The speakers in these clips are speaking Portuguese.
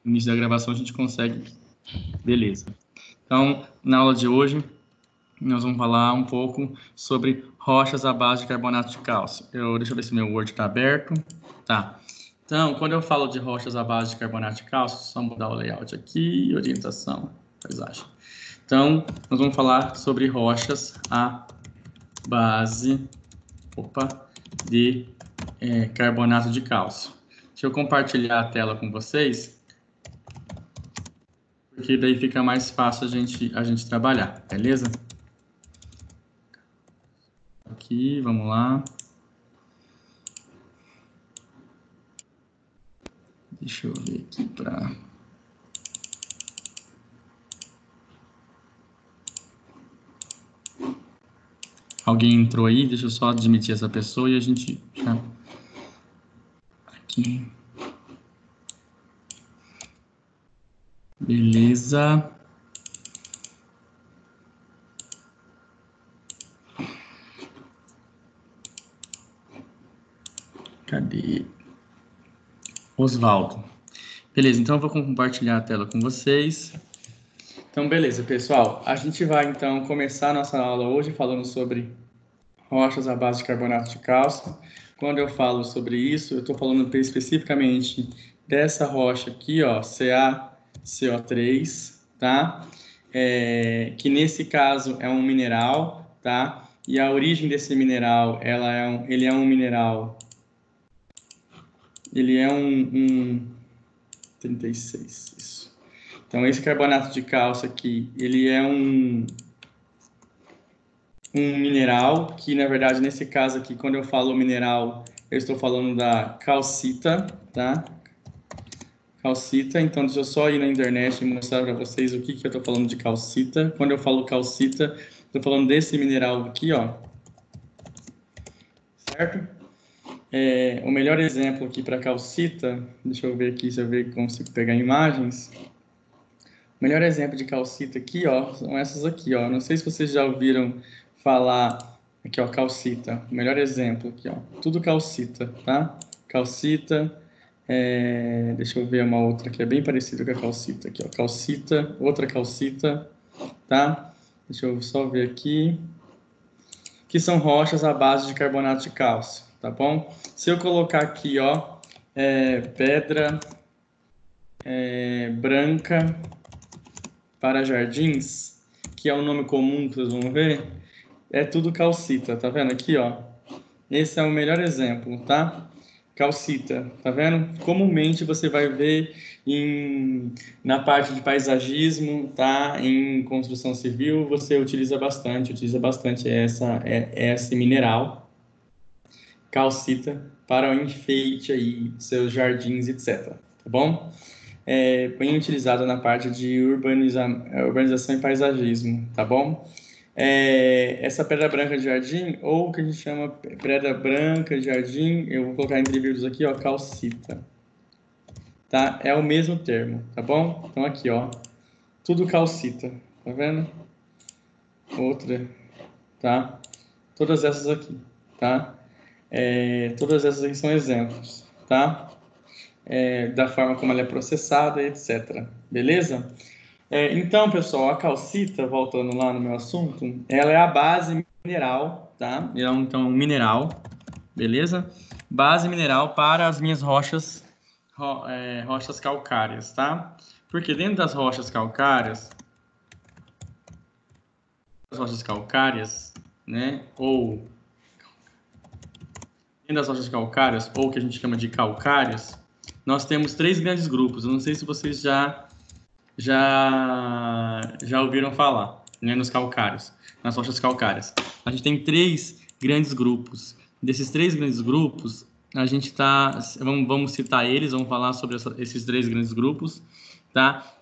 No início da gravação a gente consegue. Beleza. Então, na aula de hoje, nós vamos falar um pouco sobre rochas à base de carbonato de cálcio. Deixa eu ver se meu Word está aberto. Tá. Então, quando eu falo de rochas à base de carbonato de cálcio, só mudar o layout aqui, orientação, paisagem. Então, nós vamos falar sobre rochas à base de carbonato de cálcio. Deixa eu compartilhar a tela com vocês, porque daí fica mais fácil a gente trabalhar, beleza? Aqui, vamos lá. Deixa eu ver aqui para... Alguém entrou aí? Deixa eu só admitir essa pessoa e a gente já... Aqui. Beleza. Cadê? Osvaldo. Beleza, então eu vou compartilhar a tela com vocês. Então, beleza, pessoal. A gente vai, então, começar a nossa aula hoje falando sobre rochas à base de carbonato de cálcio. Quando eu falo sobre isso, eu estou falando especificamente dessa rocha aqui, ó, CaCO3, tá? Que nesse caso é um mineral, tá? E a origem desse mineral, ele é um mineral, ele é um 36, isso. Então, esse carbonato de cálcio aqui, ele é um mineral que, na verdade, nesse caso aqui, quando eu falo mineral, eu estou falando da calcita, tá? Calcita, então deixa eu só ir na internet e mostrar para vocês o que eu estou falando de calcita. Quando eu falo calcita, estou falando desse mineral aqui, ó. Certo? O melhor exemplo aqui para calcita, deixa eu ver aqui se eu consigo pegar imagens. O melhor exemplo de calcita aqui, ó, são essas aqui, ó. Não sei se vocês já ouviram falar aqui, ó, calcita. O melhor exemplo aqui, ó. Tudo calcita, tá? Calcita. Deixa eu ver uma outra que é bem parecida com a calcita aqui, ó. Calcita, outra calcita, tá? Deixa eu só ver aqui. Que são rochas à base de carbonato de cálcio, tá bom? Se eu colocar aqui, ó, pedra branca para jardins, que é um nome comum que vocês vão ver, é tudo calcita, tá vendo aqui, ó? Esse é o melhor exemplo, tá? Calcita, tá vendo? Comumente você vai ver na parte de paisagismo, tá? Em construção civil, você utiliza bastante esse mineral, calcita, para o enfeite aí, seus jardins, etc. Tá bom? Bem utilizado na parte de urbanização e paisagismo, tá bom? Essa pedra branca de jardim, ou o que a gente chama pedra branca de jardim, eu vou colocar entre vírgulas aqui, ó, calcita. Tá? É o mesmo termo, tá bom? Então aqui, ó, tudo calcita, tá vendo? Outra, tá? Todas essas aqui, tá? Todas essas aqui são exemplos, tá? Da forma como ela é processada, etc. Beleza? Então, pessoal, a calcita, voltando lá no meu assunto, ela é a base mineral, tá? Então, um mineral, beleza? Base mineral para as minhas rochas calcárias, tá? Porque dentro das rochas calcárias, né? Ou dentro das rochas calcárias, ou que a gente chama de calcárias, nós temos 3 grandes grupos. Eu não sei se vocês já ouviram falar, né, nos calcários, nas rochas calcárias. A gente tem 3 grandes grupos. Desses 3 grandes grupos, a gente vamos citar eles, vamos falar sobre esses 3 grandes grupos, tá?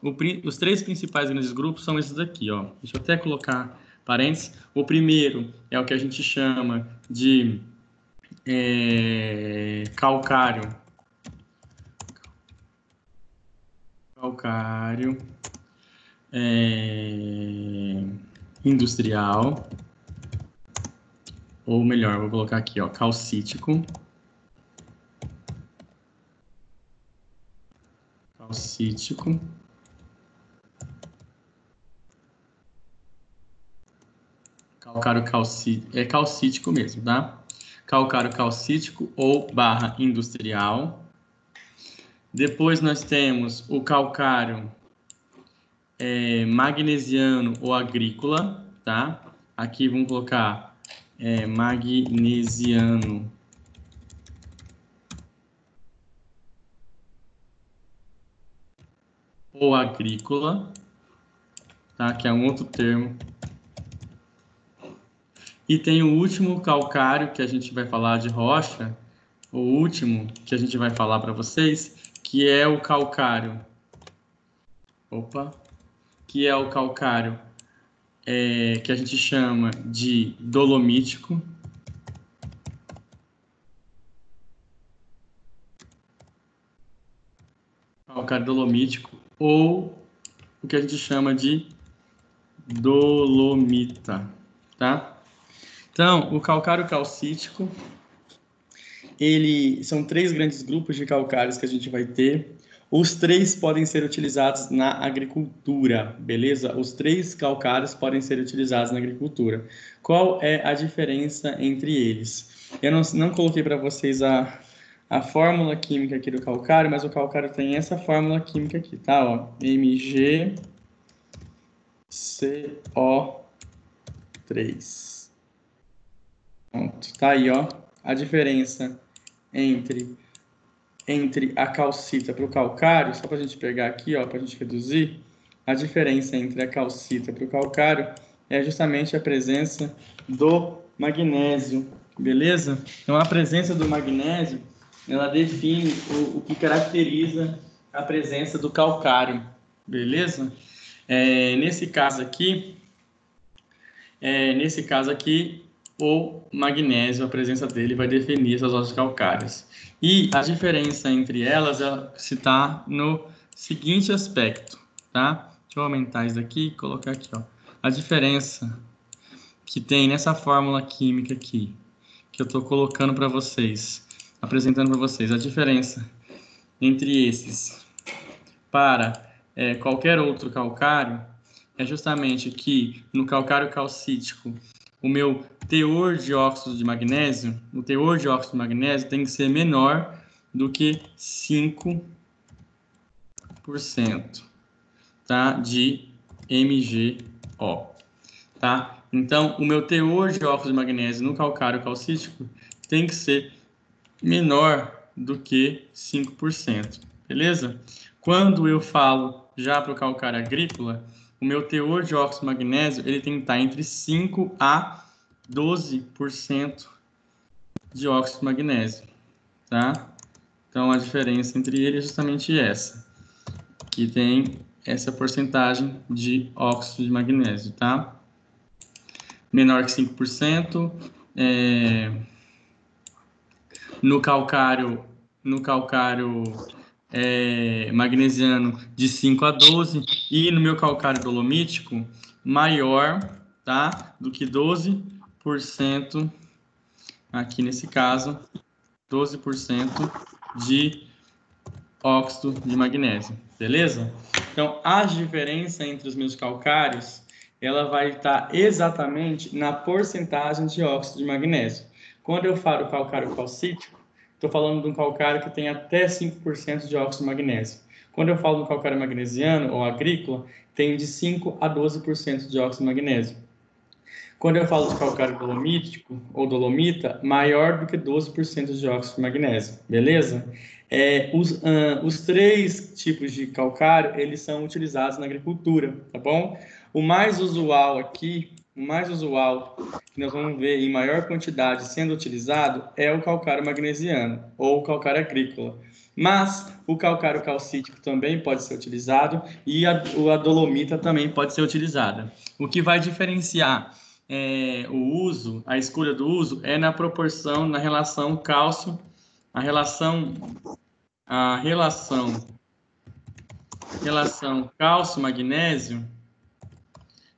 Os 3 principais grandes grupos são esses aqui, ó. Deixa eu até colocar parênteses. O primeiro é o que a gente chama de calcário industrial, ou melhor, vou colocar aqui, ó, calcítico. calcítico. Calcário calcítico, é calcítico mesmo, tá? Calcário calcítico ou barra industrial. Depois nós temos o calcário magnesiano ou agrícola, tá? Aqui vamos colocar magnesiano ou agrícola, tá? Que é um outro termo. E tem o último calcário que a gente vai falar de rocha, o último que a gente vai falar para vocês, que é o calcário. Que é o calcário que a gente chama de dolomítico. Calcário dolomítico ou o que a gente chama de dolomita, tá? Então, o calcário calcítico, são 3 grandes grupos de calcários que a gente vai ter. Os 3 podem ser utilizados na agricultura, beleza? Os 3 calcários podem ser utilizados na agricultura. Qual é a diferença entre eles? Eu não coloquei para vocês a fórmula química aqui do calcário, mas o calcário tem essa fórmula química aqui, tá? Ó, MgCO3. Pronto, tá aí, ó, a diferença entre a calcita para o calcário, só para a gente pegar aqui, ó, para a gente reduzir, a diferença entre a calcita para o calcário é justamente a presença do magnésio, beleza? Então, a presença do magnésio, ela define o que caracteriza a presença do calcário, beleza? Nesse caso aqui, o magnésio, a presença dele vai definir essas rochas calcárias. E a diferença entre elas se está no seguinte aspecto, tá? Deixa eu aumentar isso aqui e colocar aqui, ó. A diferença que tem nessa fórmula química aqui, que eu estou colocando para vocês, apresentando para vocês, a diferença entre esses para qualquer outro calcário é justamente que no calcário calcítico o meu teor de óxido de magnésio, tem que ser menor do que 5%, tá? De MgO, tá? Então, o meu teor de óxido de magnésio no calcário calcítico tem que ser menor do que 5%, beleza? Quando eu falo já para o calcário agrícola, o meu teor de óxido de magnésio ele tem que estar entre 5 a 12% de óxido de magnésio, tá? Então, a diferença entre eles é justamente essa, que tem essa porcentagem de óxido de magnésio, tá? Menor que 5%, no calcário magnesiano de 5 a 12 e no meu calcário dolomítico maior, tá, do que 12%, aqui nesse caso 12% de óxido de magnésio, beleza? Então a diferença entre os meus calcários ela vai estar exatamente na porcentagem de óxido de magnésio. Quando eu falo calcário calcítico, estou falando de um calcário que tem até 5% de óxido de magnésio. Quando eu falo do calcário magnesiano ou agrícola, tem de 5 a 12% de óxido de magnésio. Quando eu falo de calcário dolomítico ou dolomita, maior do que 12% de óxido de magnésio, beleza? Os 3 tipos de calcário, eles são utilizados na agricultura, tá bom? O mais usual aqui, que nós vamos ver em maior quantidade sendo utilizado é o calcário magnesiano ou o calcário agrícola. Mas o calcário calcítico também pode ser utilizado e a dolomita também pode ser utilizada. O que vai diferenciar a escolha do uso é na proporção, na relação cálcio, a relação cálcio-magnésio,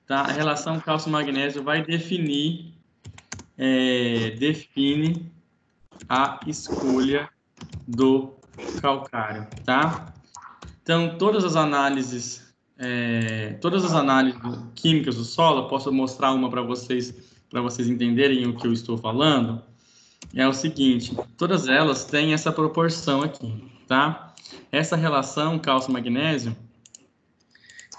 tá? A relação cálcio-magnésio vai define a escolha do calcário, tá? Então, todas as análises químicas do solo, eu posso mostrar uma para vocês entenderem o que eu estou falando. É o seguinte, todas elas têm essa proporção aqui, tá? Essa relação cálcio-magnésio,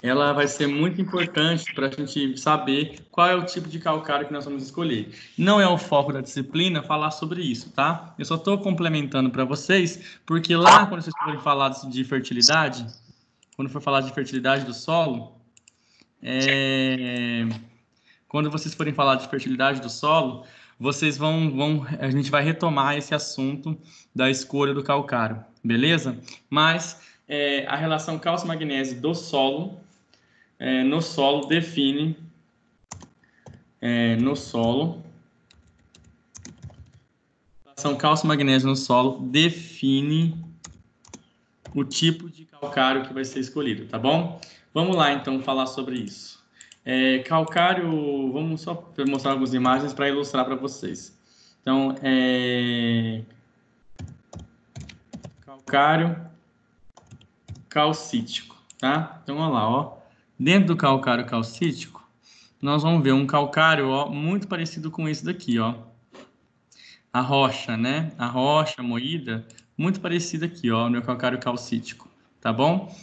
ela vai ser muito importante para a gente saber qual é o tipo de calcário que nós vamos escolher. Não é o foco da disciplina falar sobre isso, tá? Eu só estou complementando para vocês, porque lá, quando vocês forem falar de fertilidade, quando for falar de fertilidade do solo, quando vocês forem falar de fertilidade do solo, vocês a gente vai retomar esse assunto da escolha do calcário, beleza? Mas a relação cálcio-magnésio do solo, no solo define, a relação cálcio-magnésio no solo define o tipo de calcário que vai ser escolhido, tá bom? Vamos lá, então, falar sobre isso. Calcário, vamos só mostrar algumas imagens para ilustrar para vocês. Então, calcário calcítico, tá? Então, olha lá, ó. Dentro do calcário calcítico, nós vamos ver um calcário, ó, muito parecido com esse daqui, ó. A rocha, né? A rocha moída, muito parecida aqui, ó, no calcário calcítico, tá bom?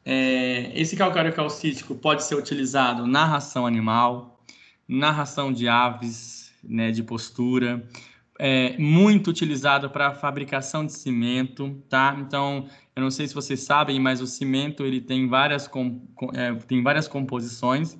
Esse calcário calcítico pode ser utilizado na ração animal, na ração de aves, né, de postura, muito utilizado para a fabricação de cimento, tá? Então, eu não sei se vocês sabem, mas o cimento ele tem várias composições.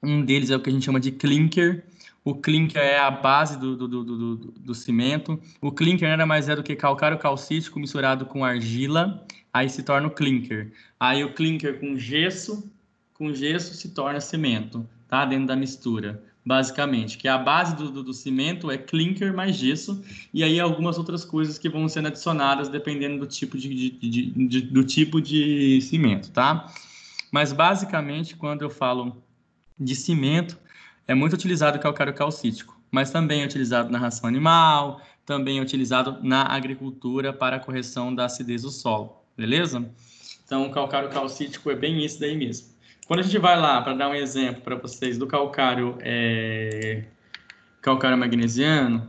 Um deles é o que a gente chama de clinker. O clinker é a base do cimento. O clinker nada mais é do que calcário calcítico misturado com argila, aí se torna o clinker. Aí o clinker com gesso se torna cimento, tá? Dentro da mistura, basicamente. Que a base do cimento é clinker mais gesso, e aí algumas outras coisas que vão sendo adicionadas dependendo do tipo do tipo de cimento, tá? Mas basicamente, quando eu falo de cimento, é muito utilizado o calcário calcítico, mas também é utilizado na ração animal, também é utilizado na agricultura para a correção da acidez do solo, beleza? Então, o calcário calcítico é bem isso daí mesmo. Quando a gente vai lá, para dar um exemplo para vocês do calcário magnesiano,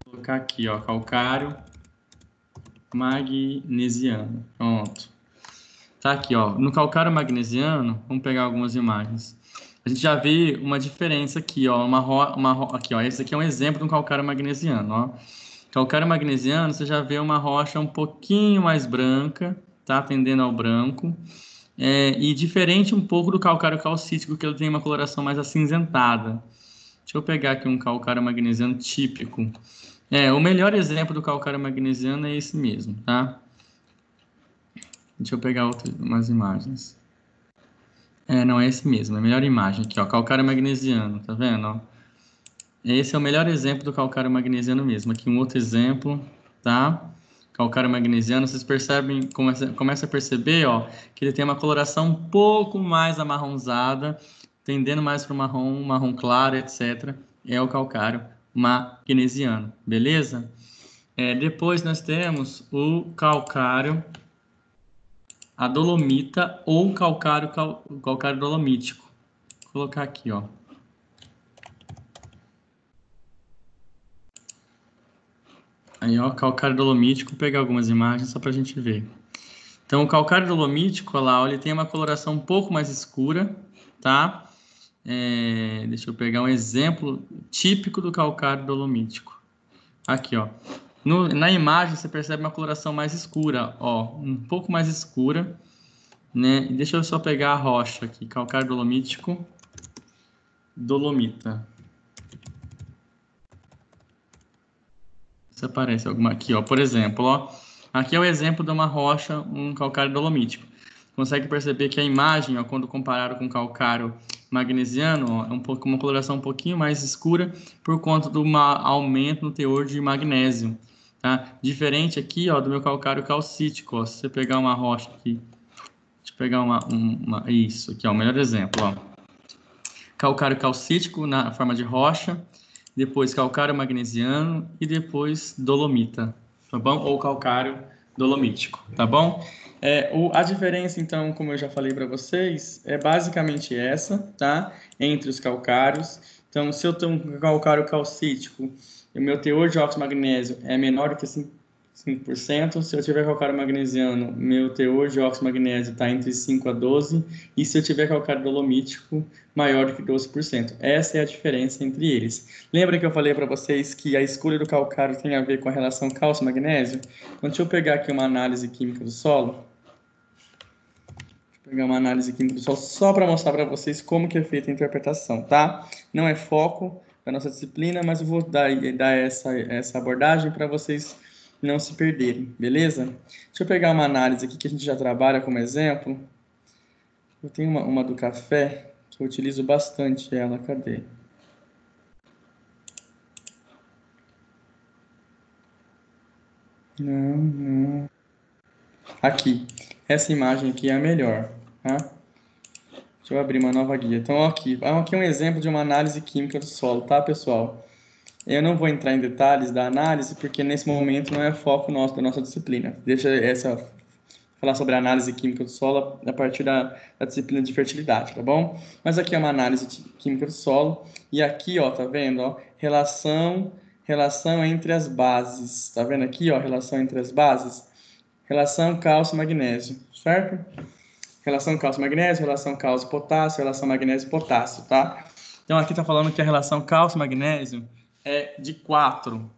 vou colocar aqui, ó, calcário magnesiano, pronto. Tá aqui, ó, no calcário magnesiano, vamos pegar algumas imagens. A gente já vê uma diferença aqui, ó, aqui, ó, esse aqui é um exemplo de um calcário magnesiano, ó. Calcário magnesiano, você já vê uma rocha um pouquinho mais branca, tá, tendendo ao branco, e diferente um pouco do calcário calcítico, que ele tem uma coloração mais acinzentada. Deixa eu pegar aqui um calcário magnesiano típico. O melhor exemplo do calcário magnesiano é esse mesmo, tá? Deixa eu pegar umas imagens. Não, é esse mesmo, é a melhor imagem aqui, ó, calcário magnesiano, tá vendo, ó? Esse é o melhor exemplo do calcário magnesiano mesmo. Aqui um outro exemplo, tá? Calcário magnesiano, vocês percebem, começa a perceber, ó, que ele tem uma coloração um pouco mais amarronzada, tendendo mais para o marrom claro, etc. É o calcário magnesiano, beleza? Depois nós temos o calcário a dolomita ou calcário dolomítico. Vou colocar aqui, ó. Aí, ó, calcário dolomítico, vou pegar algumas imagens só para a gente ver. Então, o calcário dolomítico, olha lá, ó, ele tem uma coloração um pouco mais escura, tá? Deixa eu pegar um exemplo típico do calcário dolomítico. Aqui, ó. Na imagem, você percebe uma coloração mais escura, ó, um pouco mais escura, né? E deixa eu só pegar a rocha aqui, calcário dolomítico, dolomita. Se aparece alguma aqui, ó, por exemplo, ó, aqui é o exemplo de uma rocha, um calcário dolomítico. Consegue perceber que a imagem, ó, quando comparado com calcário magnesiano, ó, é uma coloração um pouquinho mais escura por conta do aumento no teor de magnésio, tá? Diferente aqui, ó, do meu calcário calcítico, ó, se você pegar uma rocha aqui, deixa eu pegar isso aqui, ó, o melhor exemplo, ó. Calcário calcítico na forma de rocha, depois calcário magnesiano e depois dolomita, tá bom? Ou calcário dolomítico, tá bom? A diferença, então, como eu já falei para vocês, é basicamente essa, tá? Entre os calcários. Então, se eu tenho um calcário calcítico, o meu teor de óxido magnésio é menor do que 5%. Se eu tiver calcário magnesiano, meu teor de óxido magnésio está entre 5 a 12. E se eu tiver calcário dolomítico, maior do que 12%. Essa é a diferença entre eles. Lembra que eu falei para vocês que a escolha do calcário tem a ver com a relação cálcio-magnésio? Então, deixa eu pegar aqui uma análise química do solo. Vou pegar uma análise química do solo só para mostrar para vocês como que é feita a interpretação, tá? Não é foco da nossa disciplina, mas eu vou dar essa abordagem para vocês não se perderem, beleza? Deixa eu pegar uma análise aqui que a gente já trabalha como exemplo. Eu tenho uma do café que eu utilizo bastante ela. Cadê? Não. Aqui. Essa imagem aqui é a melhor, tá? Deixa eu abrir uma nova guia. Então, aqui é um exemplo de uma análise química do solo, tá, pessoal? Eu não vou entrar em detalhes da análise, porque nesse momento não é foco nosso, da nossa disciplina. Deixa falar sobre a análise química do solo a partir da disciplina de fertilidade, tá bom? Mas aqui é uma análise química do solo, e aqui, ó, tá vendo, ó, relação entre as bases, tá vendo aqui, ó, relação entre as bases? Relação cálcio-magnésio, certo? Relação cálcio-magnésio, relação cálcio-potássio, relação magnésio-potássio, tá? Então, aqui está falando que a relação cálcio-magnésio é de 4.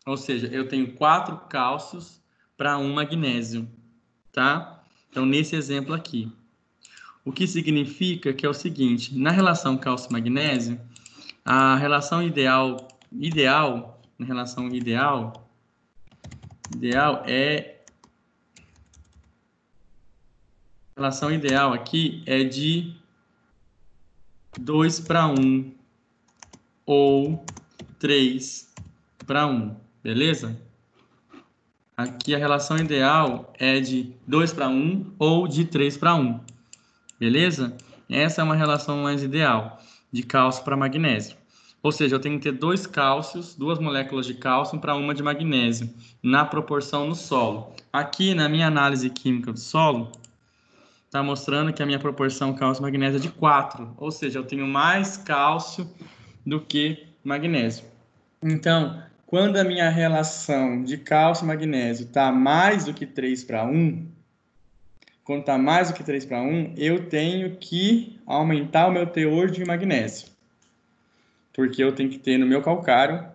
Ou seja, eu tenho 4 cálcios para 1 magnésio, tá? Então, nesse exemplo aqui. O que significa que é o seguinte, na relação cálcio-magnésio, a relação ideal aqui é de 2 para 1 ou 3 para 1, beleza? Aqui a relação ideal é de 2 para 1 ou de 3 para 1, beleza? Essa é uma relação mais ideal, de cálcio para magnésio. Ou seja, eu tenho que ter 2 cálcios, 2 moléculas de cálcio para 1 de magnésio, na proporção no solo. Aqui, na minha análise química do solo, está mostrando que a minha proporção cálcio-magnésio é de 4, ou seja, eu tenho mais cálcio do que magnésio. Então, quando a minha relação de cálcio e magnésio está mais do que 3 para 1, quando está mais do que 3 para 1, eu tenho que aumentar o meu teor de magnésio. Porque eu tenho que ter no meu calcário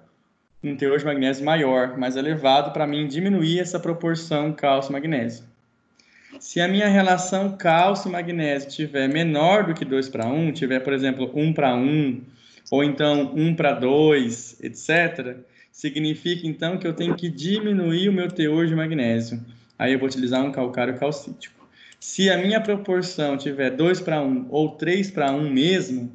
um teor de magnésio maior, mais elevado, para mim diminuir essa proporção cálcio-magnésio. Se a minha relação cálcio-magnésio tiver menor do que 2 para 1, tiver, por exemplo, 1 para 1, ou então 1 para 2, etc., significa, então, que eu tenho que diminuir o meu teor de magnésio. Aí eu vou utilizar um calcário calcítico. Se a minha proporção tiver 2 para 1 ou 3 para 1 mesmo,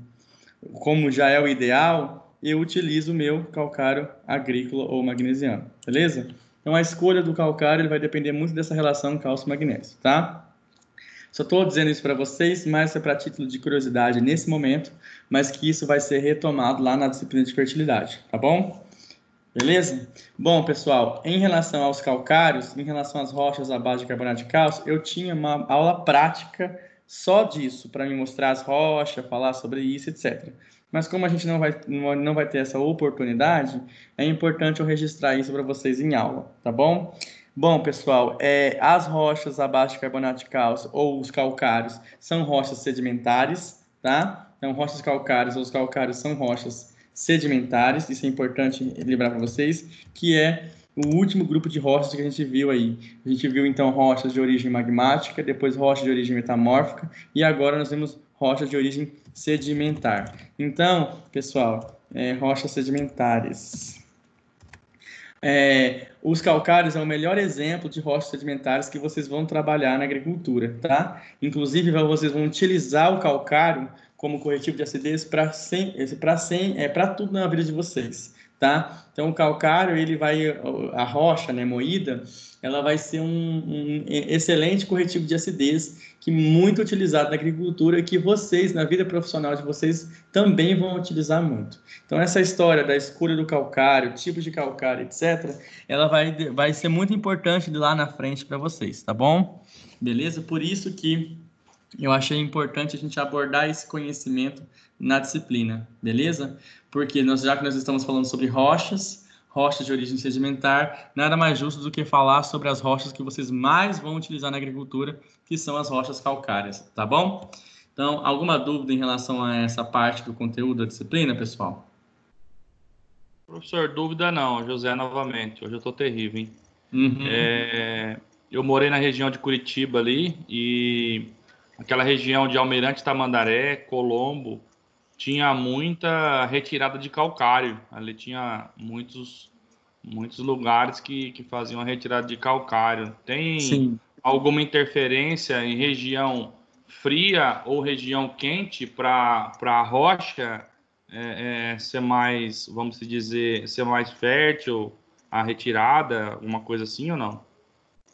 como já é o ideal, eu utilizo o meu calcário agrícola ou magnesiano, beleza? Então, a escolha do calcário ele vai depender muito dessa relação cálcio-magnésio, tá? Só estou dizendo isso para vocês, mas é para título de curiosidade nesse momento, mas que isso vai ser retomado lá na disciplina de fertilidade, tá bom? Beleza? Bom, pessoal, em relação aos calcários, em relação às rochas à base de carbonato de cálcio, eu tinha uma aula prática só disso, para me mostrar as rochas, falar sobre isso, etc. Mas como a gente não vai ter essa oportunidade, é importante eu registrar isso para vocês em aula, tá bom? Bom, pessoal, as rochas à base de carbonato de cálcio ou os calcários são rochas sedimentares, tá? Então, rochas calcárias ou os calcários são rochas sedimentares, isso é importante lembrar para vocês, que é o último grupo de rochas que a gente viu aí. A gente viu, então, rochas de origem magmática, depois rochas de origem metamórfica, e agora nós temos rochas de origem sedimentar. Então, pessoal, rochas sedimentares. Os calcários é o melhor exemplo de rochas sedimentares que vocês vão trabalhar na agricultura, tá? Inclusive, vocês vão utilizar o calcário como corretivo de acidez para tudo na vida de vocês, tá? Então, o calcário, a rocha, né, moída, ela vai ser um excelente corretivo de acidez, que é muito utilizado na agricultura e que vocês, na vida profissional de vocês, também vão utilizar muito. Então, essa história da escolha do calcário, tipos de calcário, etc., ela vai ser muito importante de lá na frente para vocês, tá bom? Beleza? Por isso que eu achei importante a gente abordar esse conhecimento na disciplina, beleza? Porque já que nós estamos falando sobre rochas de origem sedimentar, nada mais justo do que falar sobre as rochas que vocês mais vão utilizar na agricultura, que são as rochas calcárias, tá bom? Então, alguma dúvida em relação a essa parte do conteúdo da disciplina, pessoal? Professor, dúvida não, José, novamente. Hoje eu tô terrível, hein? Uhum. Eu morei na região de Curitiba ali e aquela região de Almirante Tamandaré, Colombo, tinha muita retirada de calcário. Ali tinha muitos lugares que faziam a retirada de calcário. Tem Sim. alguma interferência em região fria ou região quente para a rocha ser mais, vamos dizer, ser mais fértil, a retirada, alguma coisa assim ou não?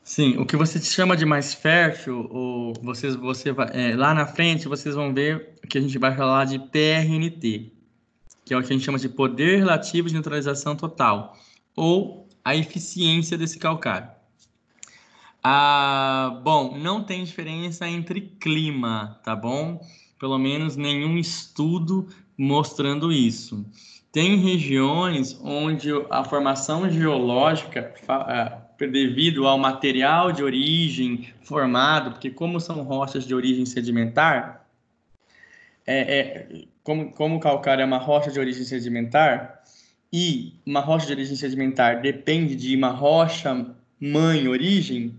Sim, o que você chama de mais fértil, lá na frente vocês vão ver que a gente vai falar de PRNT, que é o que a gente chama de poder relativo de neutralização total, ou a eficiência desse calcário. Bom, não tem diferença entre clima, tá bom? Pelo menos nenhum estudo mostrando isso. Tem regiões onde a formação geológica, devido ao material de origem formado, porque como são rochas de origem sedimentar, como o calcário é uma rocha de origem sedimentar, e uma rocha de origem sedimentar depende de uma rocha mãe origem,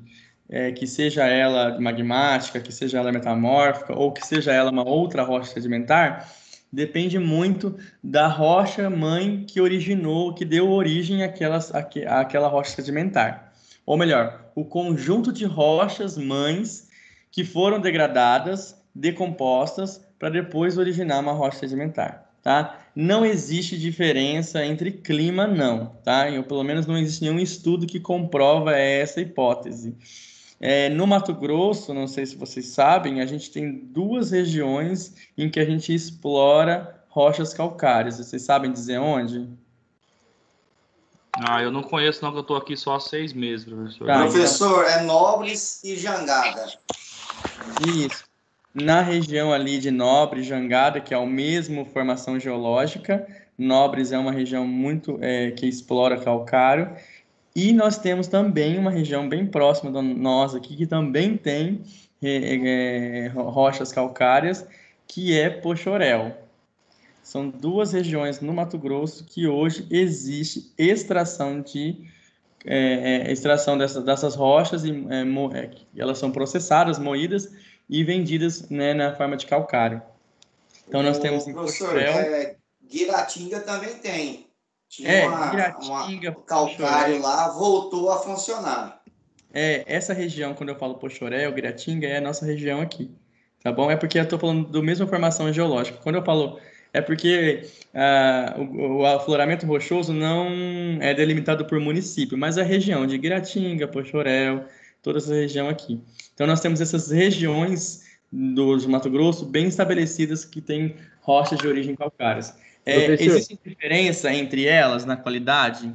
que seja ela magmática, que seja ela metamórfica, ou que seja ela uma outra rocha sedimentar, depende muito da rocha mãe que originou, que deu origem àquela rocha sedimentar. Ou melhor, o conjunto de rochas mães que foram degradadas, decompostas, para depois originar uma rocha sedimentar. Tá? Não existe diferença entre clima, não, tá? Pelo menos não existe nenhum estudo que comprova essa hipótese. No Mato Grosso, não sei se vocês sabem, a gente tem duas regiões em que a gente explora rochas calcárias. Vocês sabem dizer onde? Ah, eu não conheço não, que eu tô aqui só há 6 meses, professor. Tá, então, Professor, é Nobres e Jangada. isso. Na região ali de Nobre, Jangada, que é o mesmo formação geológica, Nobres é uma região muito que explora calcário, e nós temos também uma região bem próxima de nós aqui, que também tem rochas calcárias, que é Poxoréu. São duas regiões no Mato Grosso que hoje existe extração dessas rochas e elas são processadas, moídas e vendidas, né, na forma de calcário. Então nós temos em Professor, Poxoréu, Guiratinga também tem. Tinha Guiratinga, o calcário lá, voltou a funcionar. Essa região, quando eu falo Poxoréu, Guiratinga, é a nossa região aqui, tá bom? É porque eu estou falando da mesma formação geológica. Quando eu falo, é porque o afloramento rochoso não é delimitado por município, mas a região de Guiratinga, Poxoréu, toda essa região aqui. Então nós temos essas regiões do Mato Grosso bem estabelecidas que têm rochas de origem calcárias. Existe diferença entre elas na qualidade?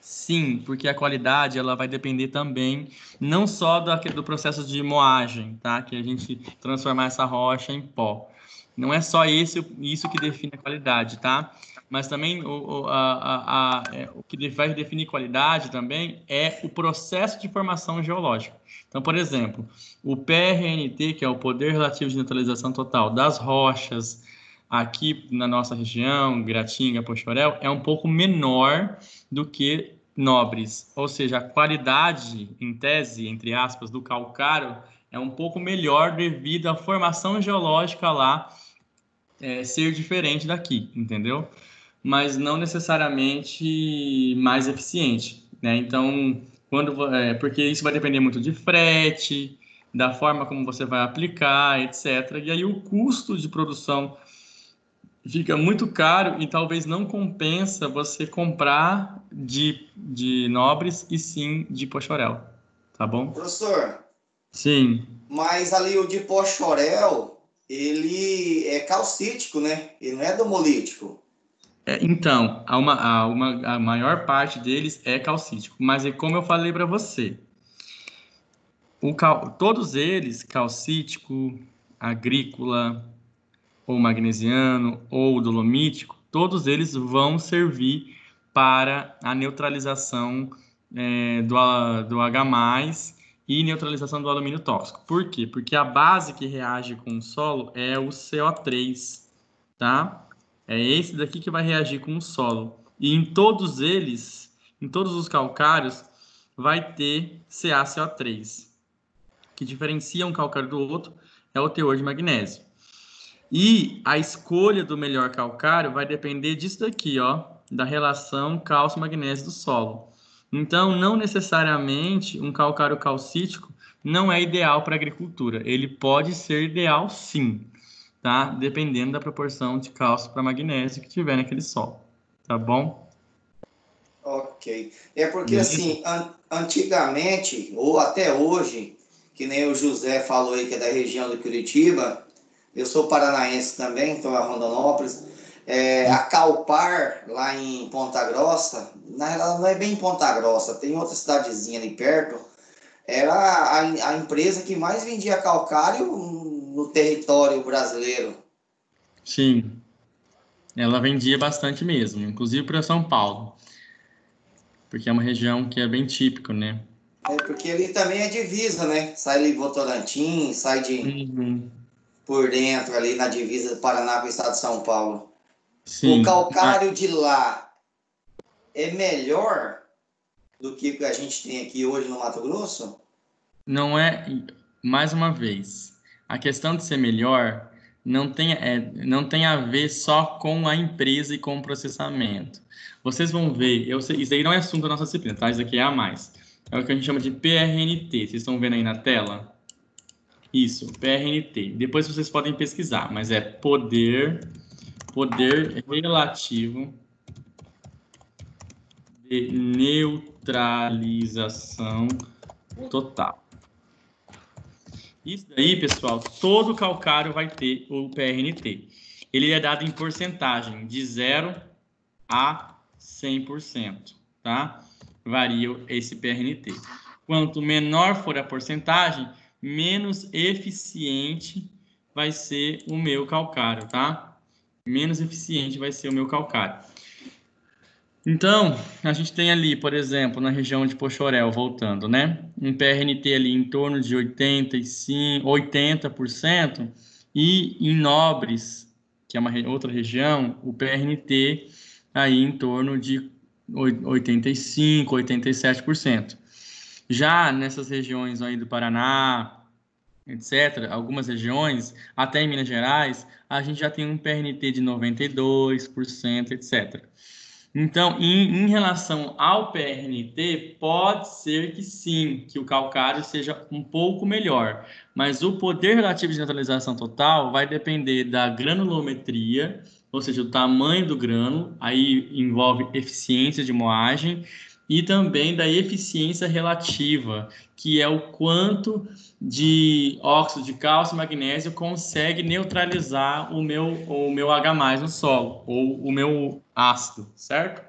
Sim, porque a qualidade ela vai depender também não só do processo de moagem, tá? Que a gente transformar essa rocha em pó. Não é só isso que define a qualidade, tá? Mas também o que vai definir qualidade também é o processo de formação geológica. Então, por exemplo, o PRNT, que é o poder relativo de neutralização total das rochas aqui na nossa região, Gratinga, Poxoréu, é um pouco menor do que Nobres, ou seja, a qualidade, em tese, entre aspas, do calcário é um pouco melhor devido à formação geológica lá ser diferente daqui, entendeu? Mas não necessariamente mais eficiente, né? Então, porque isso vai depender muito de frete, da forma como você vai aplicar, etc. E aí o custo de produção fica muito caro e talvez não compensa você comprar de Nobres e sim de Pochorel, tá bom? Professor, Sim. mas ali o de Pochorel, ele é calcítico, né? Ele não é domolítico. Então, a maior parte deles é calcítico, mas é como eu falei para você, todos eles, calcítico, agrícola, ou magnesiano, ou dolomítico, todos eles vão servir para a neutralização do H+, e neutralização do alumínio tóxico. Por quê? Porque a base que reage com o solo é o CO3, tá? É esse daqui que vai reagir com o solo. E em todos eles, em todos os calcários, vai ter CaCO3. O que diferencia um calcário do outro é o teor de magnésio. E a escolha do melhor calcário vai depender disso daqui, ó, da relação cálcio-magnésio do solo. Então, não necessariamente um calcário calcítico não é ideal para agricultura. Ele pode ser ideal, sim, tá? Dependendo da proporção de cálcio para magnésio que tiver naquele solo, tá bom? Ok. É porque, Beleza? assim, antigamente, ou até hoje, que nem o José falou aí, que é da região de Curitiba, eu sou paranaense também, estou em Rondonópolis, a Calpar, lá em Ponta Grossa, na realidade não é bem em Ponta Grossa, tem outra cidadezinha ali perto, era a empresa que mais vendia calcário no território brasileiro. Sim, ela vendia bastante mesmo, inclusive para São Paulo, porque é uma região que é bem típico, né? É porque ali também é divisa, né? Sai ali Votorantim, sai de Uhum. por dentro, ali na divisa do Paraná com o estado de São Paulo. O Sim, calcário de lá é melhor do que o que a gente tem aqui hoje no Mato Grosso? não é, mais uma vez, a questão de ser melhor não tem a ver só com a empresa e com o processamento. Vocês vão ver, isso aí não é assunto da nossa disciplina, tá? Isso aqui é a mais. É o que a gente chama de PRNT. Vocês estão vendo aí na tela? Isso, PRNT. Depois vocês podem pesquisar, mas é poder relativo de neutralização total. Isso daí, pessoal, todo calcário vai ter o PRNT. Ele é dado em porcentagem, de 0 a 100%, tá? Varia esse PRNT. Quanto menor for a porcentagem, menos eficiente vai ser o meu calcário, tá? Menos eficiente vai ser o meu calcário. Então, a gente tem ali, por exemplo, na região de Pochorel, voltando, né? Um PRNT ali em torno de 85, 80%, e em Nobres, que é uma outra região, o PRNT aí em torno de 85, 87%. Já nessas regiões aí do Paraná, etc., algumas regiões, até em Minas Gerais, a gente já tem um PRNT de 92%, etc. Então, em relação ao PRNT, pode ser que sim, que o calcário seja um pouco melhor, mas o poder relativo de neutralização total vai depender da granulometria, ou seja, o tamanho do grânulo, aí envolve eficiência de moagem, e também da eficiência relativa, que é o quanto de óxido de cálcio e magnésio consegue neutralizar o meu H+ no solo, ou o meu ácido, certo?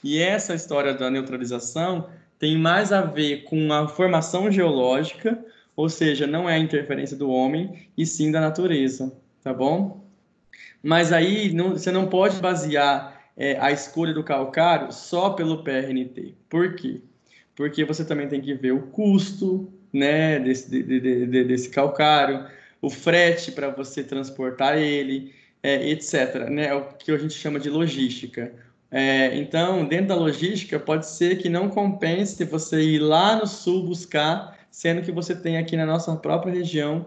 E essa história da neutralização tem mais a ver com a formação geológica, ou seja, não é a interferência do homem, e sim da natureza, tá bom? Mas aí você não pode basear a escolha do calcário só pelo PRNT. Por quê? Porque você também tem que ver o custo, né, desse calcário, o frete para você transportar ele, etc. Né, é o que a gente chama de logística. Então, dentro da logística, pode ser que não compense você ir lá no sul buscar, sendo que você tem aqui na nossa própria região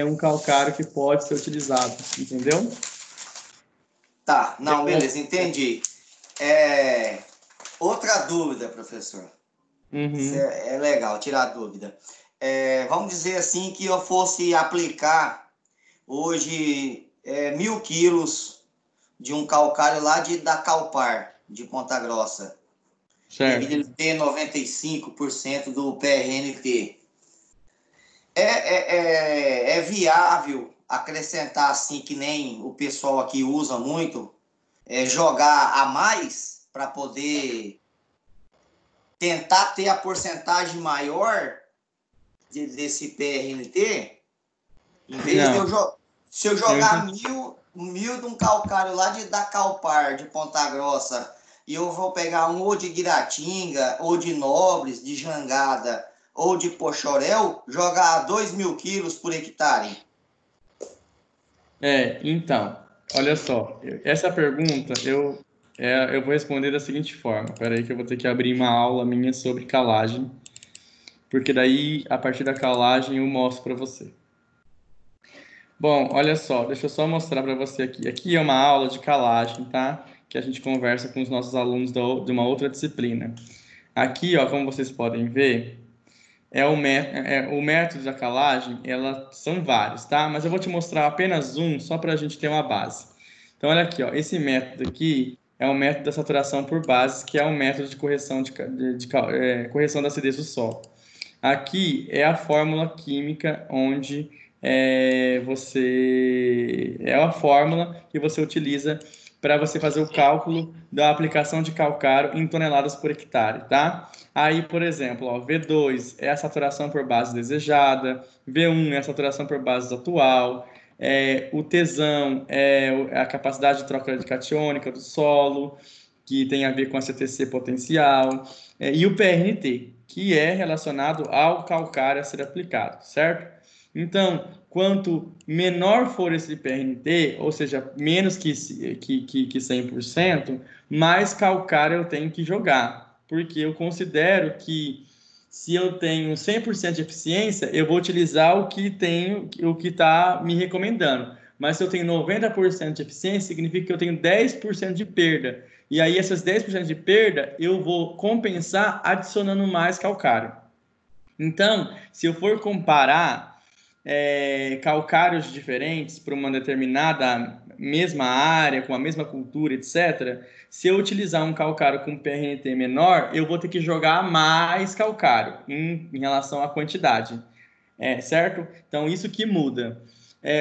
um calcário que pode ser utilizado, entendeu? Tá, não, beleza, entendi. Outra dúvida, professor. Isso Uhum. é legal, tirar a dúvida. Vamos dizer assim que eu fosse aplicar hoje 1.000 quilos de um calcário lá da Calpar, de Ponta Grossa. Certo. Devido ele ter 95% do PRNT. É viável acrescentar, assim, que nem o pessoal aqui usa muito, jogar a mais para poder tentar ter a porcentagem maior desse PRNT, em vez de se eu jogar mil de um calcário lá da Calpar, de Ponta Grossa, e eu vou pegar um ou de Guiratinga, ou de Nobres, de Jangada, ou de Pochorel, jogar 2.000 quilos por hectare. Então, olha só, essa pergunta eu vou responder da seguinte forma. Espera aí que eu vou ter que abrir uma aula minha sobre calagem, porque daí, a partir da calagem, eu mostro para você. Bom, olha só, deixa eu só mostrar para você aqui. Aqui é uma aula de calagem, tá? Que a gente conversa com os nossos alunos de uma outra disciplina. Aqui, ó, como vocês podem ver, o método da calagem, são vários, tá? Mas eu vou te mostrar apenas um, só para a gente ter uma base. Então, olha aqui, ó, esse método aqui é o método da saturação por bases, que é um método de correção correção da acidez do solo. Aqui é a fórmula química onde é a fórmula que você utiliza para você fazer o cálculo da aplicação de calcário em toneladas por hectare, tá? Aí, por exemplo, ó, V2 é a saturação por base desejada, V1 é a saturação por base atual, o tesão é a capacidade de troca de catiônica do solo, que tem a ver com a CTC potencial, e o PRNT, que é relacionado ao calcário a ser aplicado, certo? Então, quanto menor for esse PRNT, ou seja, menos que 100%, mais calcário eu tenho que jogar, porque eu considero que se eu tenho 100% de eficiência, eu vou utilizar o que está me recomendando. Mas se eu tenho 90% de eficiência, significa que eu tenho 10% de perda. E aí, essas 10% de perda, eu vou compensar adicionando mais calcário. Então, se eu for comparar calcários diferentes para uma determinada mesma área, com a mesma cultura, etc., se eu utilizar um calcário com PRNT menor, eu vou ter que jogar mais calcário em relação à quantidade. Certo? Então, isso que muda.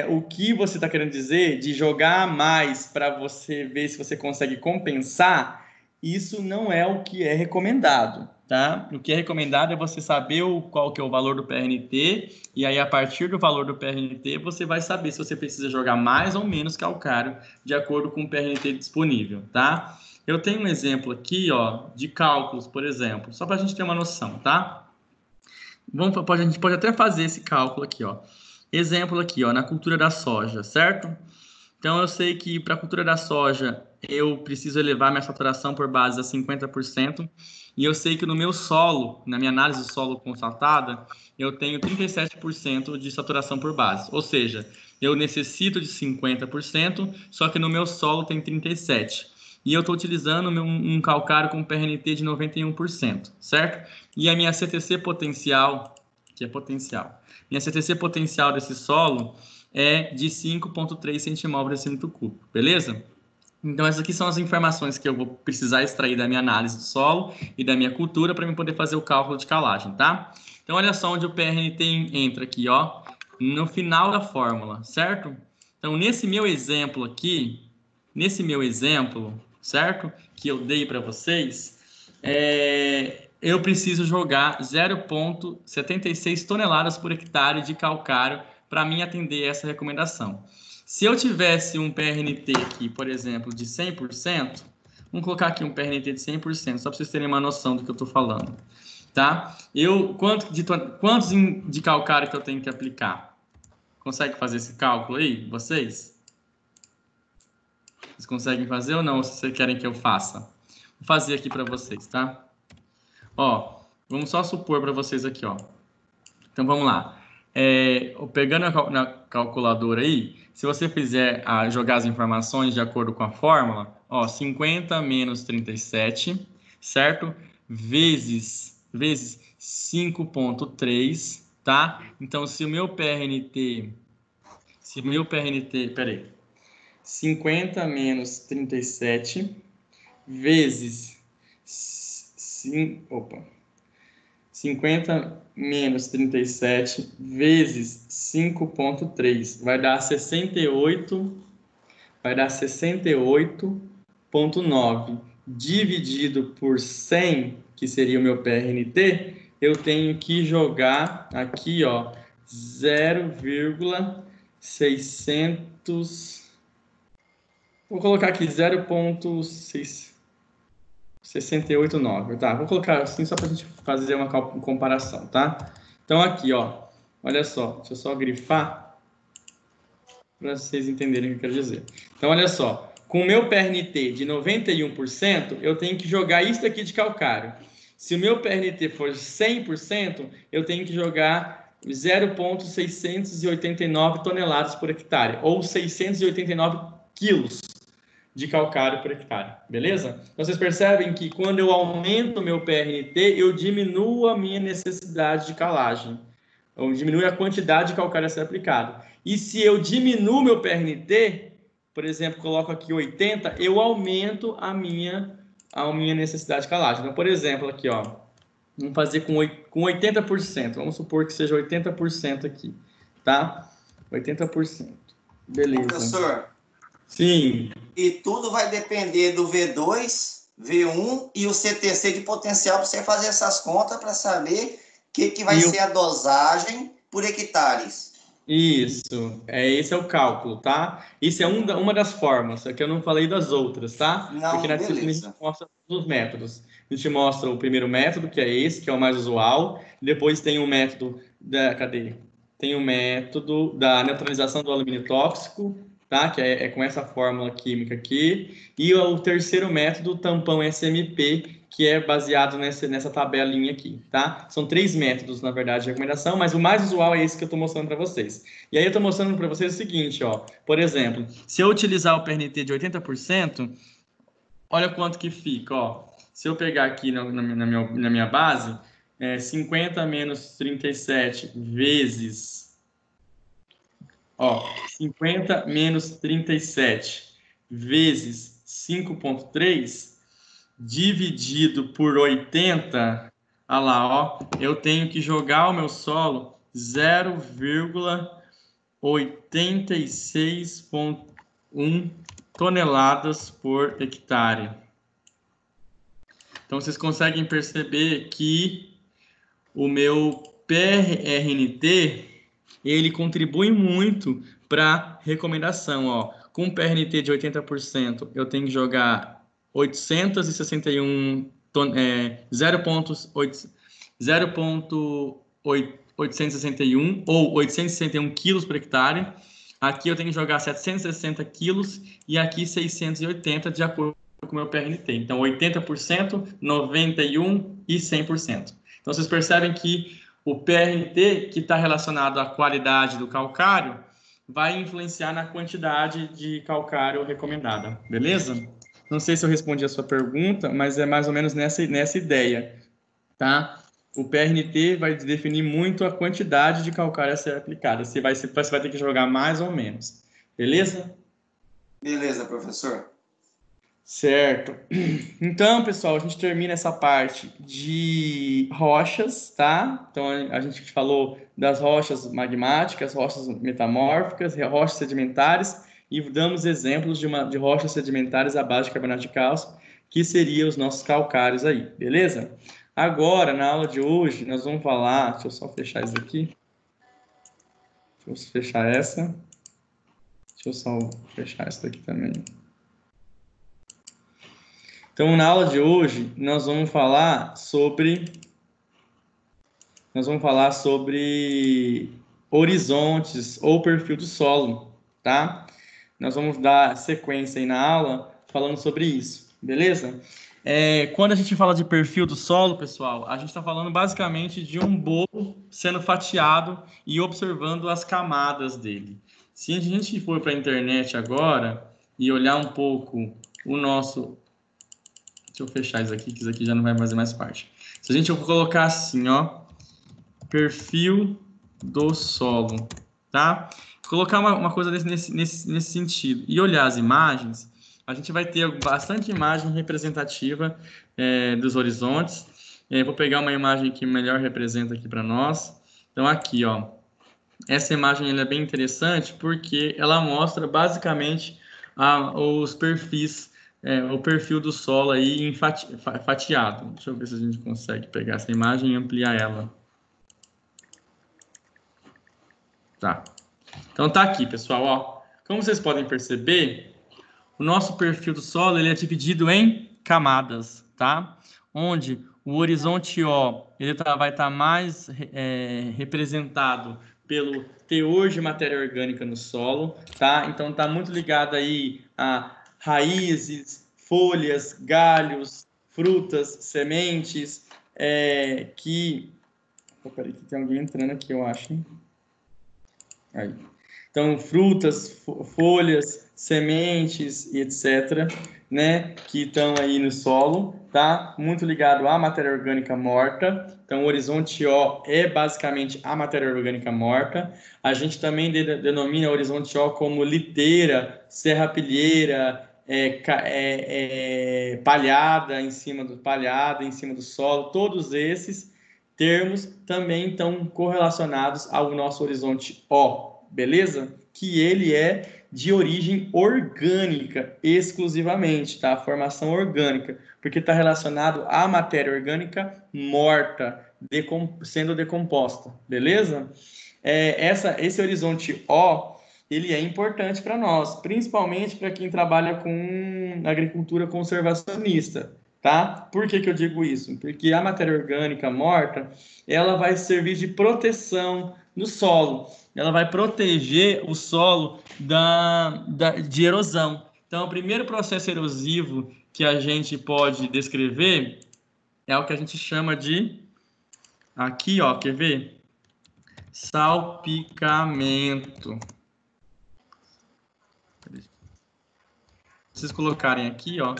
O que você está querendo dizer de jogar mais para você ver se você consegue compensar, isso não é o que é recomendado, tá? O que é recomendado é você saber qual que é o valor do PRNT, e aí a partir do valor do PRNT você vai saber se você precisa jogar mais ou menos calcário de acordo com o PRNT disponível, tá? Eu tenho um exemplo aqui, ó, de cálculos, por exemplo, só para a gente ter uma noção, tá? A gente pode até fazer esse cálculo aqui, ó. Exemplo aqui, ó, na cultura da soja, certo? Então, eu sei que para a cultura da soja, eu preciso elevar minha saturação por base a 50%, e eu sei que no meu solo, na minha análise do solo constatada, eu tenho 37% de saturação por base. Ou seja, eu necessito de 50%, só que no meu solo tem 37%. E eu estou utilizando um calcário com PRNT de 91%, certo? E a minha CTC potencial, que é potencial, minha CTC potencial desse solo é de 5,3 centimol por decímetro cúbico, beleza? Então, essas aqui são as informações que eu vou precisar extrair da minha análise do solo e da minha cultura para eu poder fazer o cálculo de calagem, tá? Então, olha só onde o PRNT entra aqui, ó, no final da fórmula, certo? Então, nesse meu exemplo aqui, certo? Que eu dei para vocês, eu preciso jogar 0,76 toneladas por hectare de calcário para mim atender essa recomendação. Se eu tivesse um PRNT aqui, por exemplo, de 100%, vamos colocar aqui um PRNT de 100%, só para vocês terem uma noção do que eu estou falando, tá? Quantos de calcário que eu tenho que aplicar? Consegue fazer esse cálculo aí, vocês? Vocês conseguem fazer ou não? Ou se vocês querem que eu faça? Vou fazer aqui para vocês, tá? Ó, vamos só supor para vocês aqui, ó. Então, vamos lá. Pegando na calculadora aí, se você fizer jogar as informações de acordo com a fórmula, ó, 50 menos 37, certo? Vezes 5,3, tá? Então, se o meu PRNT, peraí. 50 menos 37 vezes 50 menos 37 vezes 5,3 vai dar 68,9 dividido por 100, que seria o meu PRNT, eu tenho que jogar aqui, ó, 0,600. Vou colocar aqui 0,689, tá? Vou colocar assim só para a gente fazer uma comparação, tá? Então aqui, ó, olha só, deixa eu só grifar para vocês entenderem o que eu quero dizer. Então olha só, com o meu PRNT de 91%, eu tenho que jogar isso aqui de calcário. Se o meu PRNT for 100%, eu tenho que jogar 0,689 toneladas por hectare, ou 689 quilos de calcário por hectare, beleza? Então, vocês percebem que quando eu aumento o meu PRNT, eu diminuo a minha necessidade de calagem, ou diminuo a quantidade de calcário a ser aplicado. E se eu diminuo meu PRNT, por exemplo, coloco aqui 80, eu aumento a minha necessidade de calagem. Então, por exemplo, aqui, ó, vamos fazer com 80%, vamos supor que seja 80% aqui, tá? 80%, beleza. Professor? Sim. E tudo vai depender do V2, V1 e o CTC de potencial para você fazer essas contas para saber o que vai ser a dosagem por hectares. Isso, esse é o cálculo, tá? Isso é uma das formas, é que eu não falei das outras, tá? Não, porque na disciplina a gente mostra os métodos. A gente mostra o primeiro método, que é esse, que é o mais usual. Depois tem o método Tem o método da neutralização do alumínio tóxico, tá? Que é com essa fórmula química aqui. E o terceiro método, o tampão SMP, que é baseado nessa tabelinha aqui, tá? São 3 métodos, na verdade, de recomendação, mas o mais usual é esse que eu estou mostrando para vocês. E aí eu estou mostrando para vocês o seguinte, ó. Por exemplo, se eu utilizar o PRNT de 80%, olha quanto que fica, ó. Se eu pegar aqui na minha base, 50 menos 37 vezes... Ó, 50 menos 37 vezes 5,3 dividido por 80, olha lá, ó, eu tenho que jogar o meu solo 0,86,1 toneladas por hectare. Então, vocês conseguem perceber que o meu PRNT, ele contribui muito para a recomendação, ó. Com um PRNT de 80%, eu tenho que jogar 0,861 ou 861 quilos por hectare. Aqui eu tenho que jogar 760 quilos e aqui 680 de acordo com o meu PRNT. Então, 80%, 91% e 100%. Então, vocês percebem que o PRNT, que está relacionado à qualidade do calcário, vai influenciar na quantidade de calcário recomendada, beleza? Não sei se eu respondi a sua pergunta, mas é mais ou menos nessa ideia, tá? O PRNT vai definir muito a quantidade de calcário a ser aplicada, você vai ter que jogar mais ou menos, beleza? Beleza, professor. Certo. Então, pessoal, a gente termina essa parte de rochas, tá? Então, a gente falou das rochas magmáticas, rochas metamórficas, rochas sedimentares e damos exemplos de rochas sedimentares à base de carbonato de cálcio, que seriam os nossos calcários aí, beleza? Agora, na aula de hoje, nós vamos falar... Deixa eu só fechar isso aqui. Deixa eu fechar essa. Deixa eu só fechar isso daqui também. Então, na aula de hoje, nós vamos falar sobre horizontes ou perfil do solo, tá? Nós vamos dar sequência aí na aula falando sobre isso, beleza? Quando a gente fala de perfil do solo, pessoal, a gente está falando basicamente de um bolo sendo fatiado e observando as camadas dele. Se a gente for para a internet agora e olhar um pouco o nosso... Deixa eu fechar isso aqui, que isso aqui já não vai fazer mais parte. Se a gente colocar assim, ó, perfil do solo, tá? colocar uma coisa nesse sentido e olhar as imagens, a gente vai ter bastante imagem representativa dos horizontes. Vou pegar uma imagem que melhor representa aqui para nós. Então, aqui, ó, essa imagem ela é bem interessante porque ela mostra basicamente os perfis, o perfil do solo aí fatiado. Deixa eu ver se a gente consegue pegar essa imagem e ampliar ela. Tá. Então tá aqui, pessoal, ó. Como vocês podem perceber, o nosso perfil do solo ele é dividido em camadas, tá? Onde o horizonte O ele vai estar mais representado pelo teor de matéria orgânica no solo, tá? Então tá muito ligado aí a raízes, folhas, galhos, frutas, sementes, que... Oh, peraí, que tem alguém entrando aqui, eu acho, hein? Aí. Então, frutas, folhas, sementes e etc., né, que estão aí no solo, tá? Muito ligado à matéria orgânica morta. Então, o horizonte O é basicamente a matéria orgânica morta. A gente também denomina o horizonte O como liteira, serrapilheira, palhada em cima do solo. Todos esses termos também estão correlacionados ao nosso horizonte O, beleza? Que ele é de origem orgânica exclusivamente, tá? Formação orgânica, porque está relacionado à matéria orgânica morta, sendo decomposta, beleza? Esse horizonte O, ele é importante para nós, principalmente para quem trabalha com agricultura conservacionista, tá? Por que eu digo isso? Porque a matéria orgânica morta, ela vai servir de proteção no solo. Ela vai proteger o solo de erosão. Então, o primeiro processo erosivo que a gente pode descrever é o que a gente chama de... Aqui, ó, quer ver? Salpicamento. Vocês colocarem aqui, ó.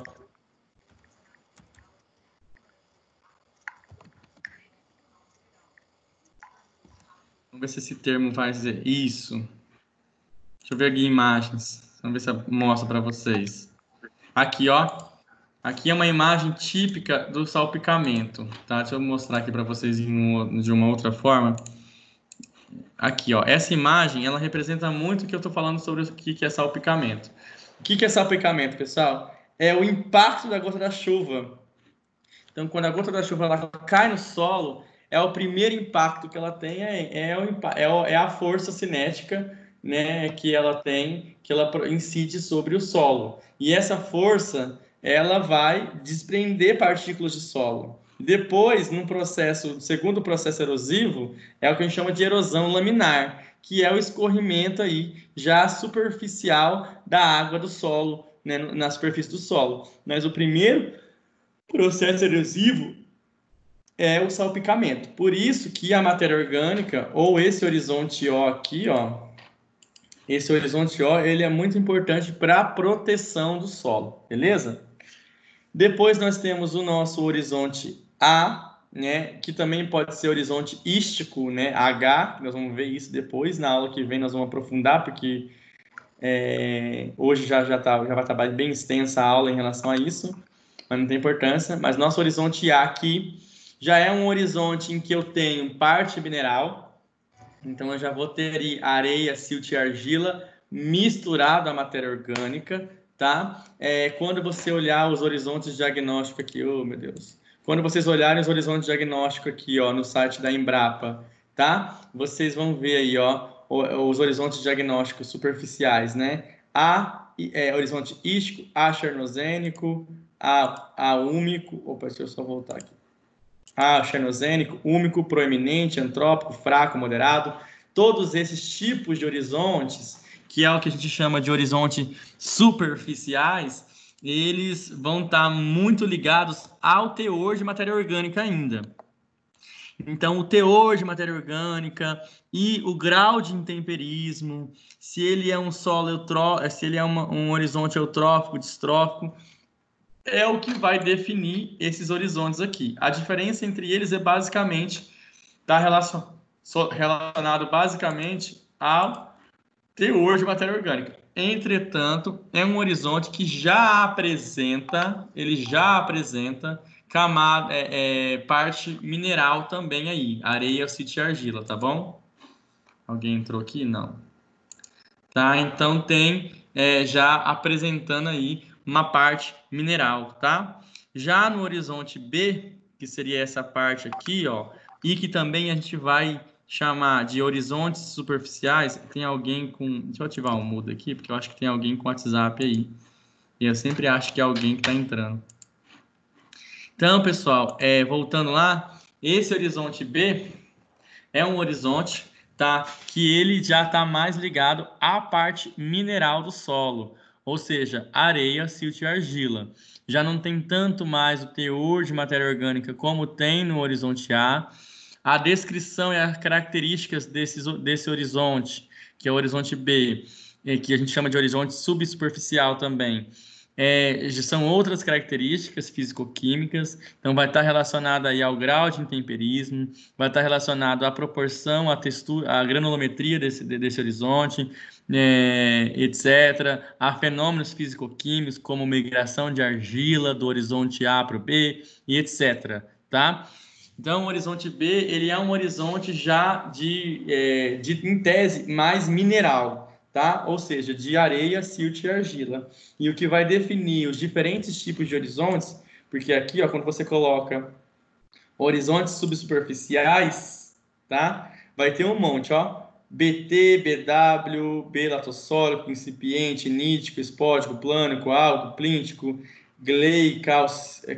Vamos ver se esse termo vai dizer isso. Deixa eu ver aqui imagens. Vamos ver se mostra para vocês. Aqui, ó. Aqui é uma imagem típica do salpicamento, tá? Deixa eu mostrar aqui para vocês de uma outra forma. Aqui, ó. Essa imagem, ela representa muito o que eu estou falando sobre o que é salpicamento. O que é salpicamento, pessoal? É o impacto da gota da chuva. Então, quando a gota da chuva ela cai no solo, o primeiro impacto que ela tem é a força cinética, né, que ela tem, que ela incide sobre o solo. E essa força, ela vai desprender partículas de solo. Depois, segundo processo erosivo, é o que a gente chama de erosão laminar, que é o escorrimento aí já superficial da água do solo, né, na superfície do solo. Mas o primeiro processo erosivo é o salpicamento. Por isso que a matéria orgânica, ou esse horizonte O aqui, ó, esse horizonte O, ele é muito importante para a proteção do solo, beleza? Depois nós temos o nosso horizonte A, né, que também pode ser horizonte ístico, né, H, nós vamos ver isso depois, na aula que vem nós vamos aprofundar, porque hoje já vai estar bem extensa a aula em relação a isso, mas não tem importância. Mas nosso horizonte A aqui já é um horizonte em que eu tenho parte mineral, então eu já vou ter areia, silt e argila misturado à matéria orgânica, tá? Quando você olhar os horizontes de diagnóstico aqui, oh meu Deus, quando vocês olharem os horizontes de diagnóstico aqui, ó, no site da Embrapa, tá? Vocês vão ver aí, ó, os horizontes diagnósticos superficiais, né? Horizonte ístico, A chernozênico, A úmico, opa, deixa eu só voltar aqui. A chernozênico, úmico, proeminente, antrópico, fraco, moderado. Todos esses tipos de horizontes, que é o que a gente chama de horizontes superficiais, eles vão estar muito ligados ao teor de matéria orgânica ainda. Então, o teor de matéria orgânica e o grau de intemperismo, se ele é um solo eutrófico, se ele é um horizonte eutrófico, distrófico, é o que vai definir esses horizontes aqui. A diferença entre eles é basicamente está relacionado basicamente ao teor de matéria orgânica. Entretanto, é um horizonte que já apresenta, camada, parte mineral também aí, areia, silício e argila, tá bom? Alguém entrou aqui? Não. Tá, então tem já apresentando aí uma parte mineral, tá? Já no horizonte B, que seria essa parte aqui, ó, e que também a gente vai chamar de horizontes superficiais. Tem alguém com... Deixa eu ativar o mudo aqui, porque eu acho que tem alguém com WhatsApp aí. E eu sempre acho que é alguém que está entrando. Então, pessoal, voltando lá, esse horizonte B é um horizonte, tá, que ele já está mais ligado à parte mineral do solo, ou seja, areia, silício e argila. Já não tem tanto mais o teor de matéria orgânica como tem no horizonte A. A descrição e as características desse horizonte, que é o horizonte B, que a gente chama de horizonte subsuperficial também, são outras características físico-químicas, então vai estar relacionado aí ao grau de intemperismo, vai estar relacionado à proporção, à textura, à granulometria desse horizonte, etc., a fenômenos físico-químicos, como migração de argila do horizonte A para o B, e etc., tá? Então, o horizonte B, ele é um horizonte já em tese, mais mineral, tá? Ou seja, de areia, silício e argila. E o que vai definir os diferentes tipos de horizontes, porque aqui, ó, quando você coloca horizontes subsuperficiais, tá? Vai ter um monte, ó. BT, BW, B latossólico, incipiente, nítico, espódico, plânico, alto, plíntico, glei,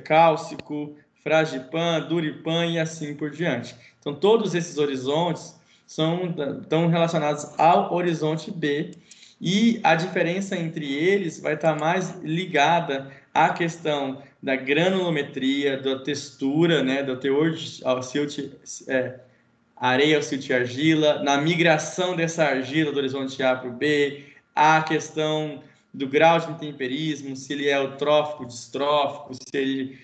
cálcico, fragipan, duripan e assim por diante. Então, todos esses horizontes estão relacionados ao horizonte B, e a diferença entre eles vai estar mais ligada à questão da granulometria, da textura, né, do teor de areia, silício e argila, na migração dessa argila do horizonte A para o B, a questão do grau de intemperismo, se ele é eutrófico, distrófico, se ele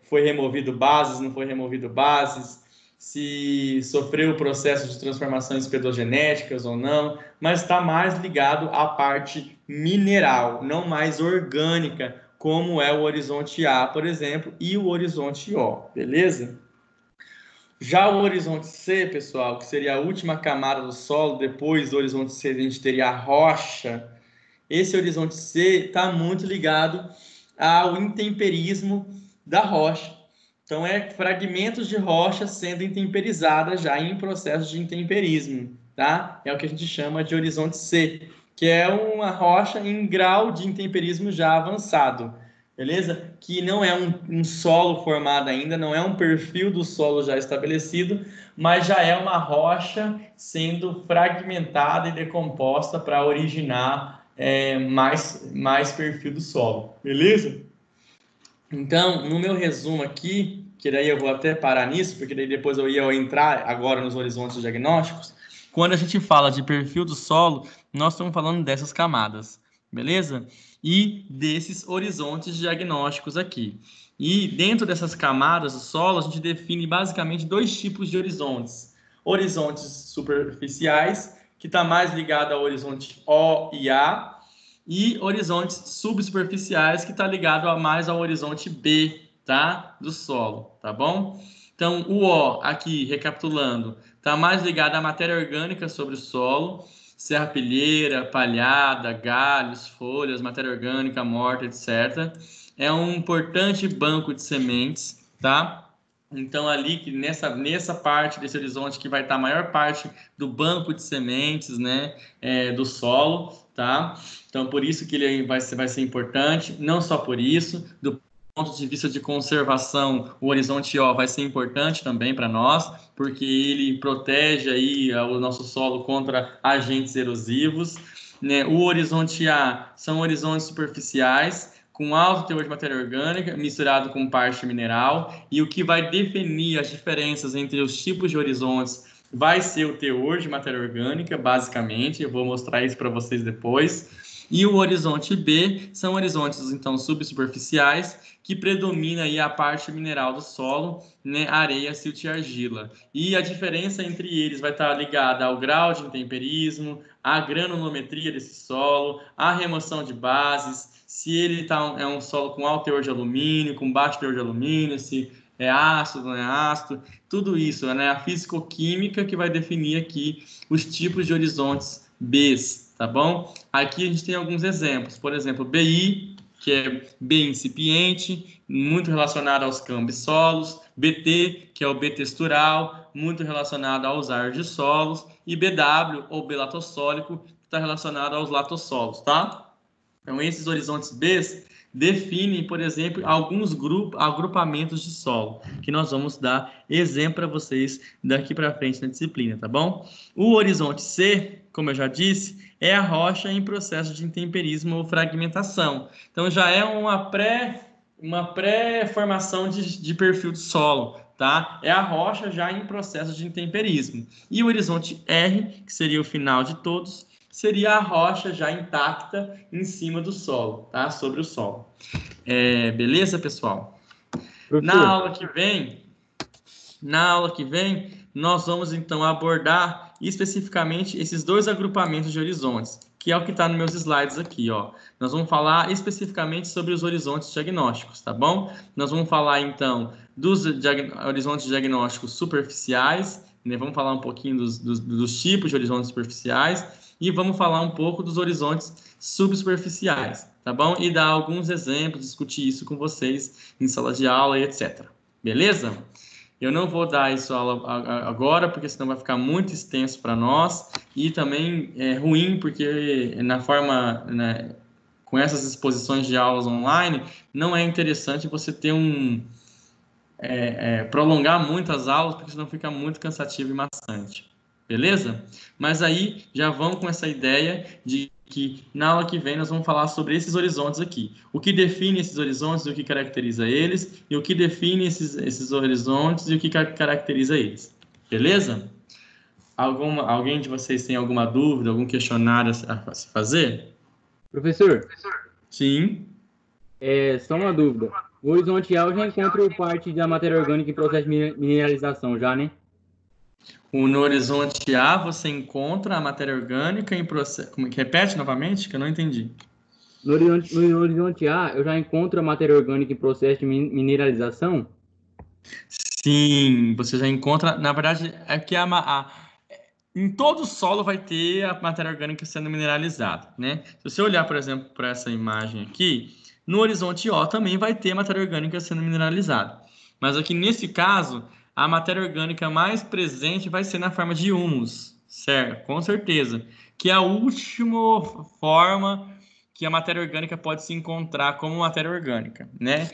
foi removido bases, não foi removido bases, se sofreu processo de transformações pedogenéticas ou não, mas está mais ligado à parte mineral, não mais orgânica, como é o horizonte A, por exemplo, e o horizonte O, beleza? Já o horizonte C, pessoal, que seria a última camada do solo, depois do horizonte C a gente teria a rocha. Esse horizonte C está muito ligado ao intemperismo da rocha. Então, fragmentos de rocha sendo intemperizadas já em processo de intemperismo, tá? É o que a gente chama de horizonte C, que é uma rocha em grau de intemperismo já avançado, beleza? Que não é um solo formado ainda, não é um perfil do solo já estabelecido, mas já é uma rocha sendo fragmentada e decomposta para originar mais perfil do solo, beleza? Então, no meu resumo aqui, que daí eu vou até parar nisso, porque daí depois eu ia entrar agora nos horizontes diagnósticos, quando a gente fala de perfil do solo, nós estamos falando dessas camadas, beleza? E desses horizontes diagnósticos aqui. E dentro dessas camadas do solo, a gente define basicamente dois tipos de horizontes. Horizontes superficiais, que está mais ligado ao horizonte O e A, e horizontes subsuperficiais, que está ligado mais ao horizonte B, tá? Do solo, tá bom? Então, o O, aqui, recapitulando, está mais ligado à matéria orgânica sobre o solo, serrapilheira, palhada, galhos, folhas, matéria orgânica morta, etc. É um importante banco de sementes, tá? Então, ali, que nessa parte desse horizonte que vai estar a maior parte do banco de sementes, né, do solo, tá? Então, por isso que ele vai ser importante, não só por isso, do ponto de vista de conservação, o horizonte O vai ser importante também para nós, porque ele protege aí o nosso solo contra agentes erosivos, né? O horizonte A são horizontes superficiais, com alto teor de matéria orgânica, misturado com parte mineral, e o que vai definir as diferenças entre os tipos de horizontes vai ser o teor de matéria orgânica, basicamente. Eu vou mostrar isso para vocês depois. E o horizonte B são horizontes, então, subsuperficiais, que predomina aí a parte mineral do solo, né, areia, silt e argila. E a diferença entre eles vai estar ligada ao grau de intemperismo, à granulometria desse solo, à remoção de bases, se ele é um solo com alto teor de alumínio, com baixo teor de alumínio, se é ácido, não é ácido, tudo isso, né? A fisicoquímica que vai definir aqui os tipos de horizontes Bs, tá bom? Aqui a gente tem alguns exemplos, por exemplo, BI, que é B incipiente, muito relacionado aos cambisolos, BT, que é o B textural, muito relacionado aos argissolos, e BW, ou B latossólico, que está relacionado aos latossolos, tá? Então, esses horizontes Bs definem, por exemplo, alguns agrupamentos de solo, que nós vamos dar exemplo para vocês daqui para frente na disciplina, tá bom? O horizonte C, como eu já disse, é a rocha em processo de intemperismo ou fragmentação. Então, já é uma pré-formação de perfil de solo, tá? É a rocha já em processo de intemperismo. E o horizonte R, que seria o final de todos, seria a rocha já intacta em cima do solo, tá? Sobre o solo. Beleza, pessoal? Na aula que vem, nós vamos então abordar especificamente esses dois agrupamentos de horizontes, que é o que está nos meus slides aqui, ó. Nós vamos falar especificamente sobre os horizontes diagnósticos, tá bom? Nós vamos falar então dos horizontes diagnósticos superficiais, né? Vamos falar um pouquinho dos tipos de horizontes superficiais e vamos falar um pouco dos horizontes subsuperficiais, tá bom? E dar alguns exemplos, discutir isso com vocês em sala de aula e etc. Beleza? Eu não vou dar isso agora, porque senão vai ficar muito extenso para nós e também é ruim, porque na forma, né, com essas exposições de aulas online, não é interessante você ter prolongar muito as aulas, porque senão fica muito cansativo e maçante. Beleza? Mas aí já vamos com essa ideia de que na aula que vem nós vamos falar sobre esses horizontes aqui. O que define esses horizontes, o que caracteriza eles, e o que define esses horizontes e o que caracteriza eles. Beleza? Alguém de vocês tem alguma dúvida, algum questionário a se fazer? Professor, Sim. só uma dúvida. O horizonte A eu já encontro parte da matéria orgânica em processo de mineralização já, né? No horizonte A você encontra a matéria orgânica em processo. Repete novamente, que eu não entendi. No horizonte A eu já encontro a matéria orgânica em processo de mineralização? Sim, você já encontra. Na verdade, é que em todo solo vai ter a matéria orgânica sendo mineralizada, né? Se você olhar, por exemplo, para essa imagem aqui, no horizonte O também vai ter matéria orgânica sendo mineralizada. Mas aqui nesse caso, a matéria orgânica mais presente vai ser na forma de humus, certo? Com certeza. Que é a última forma que a matéria orgânica pode se encontrar como matéria orgânica, né?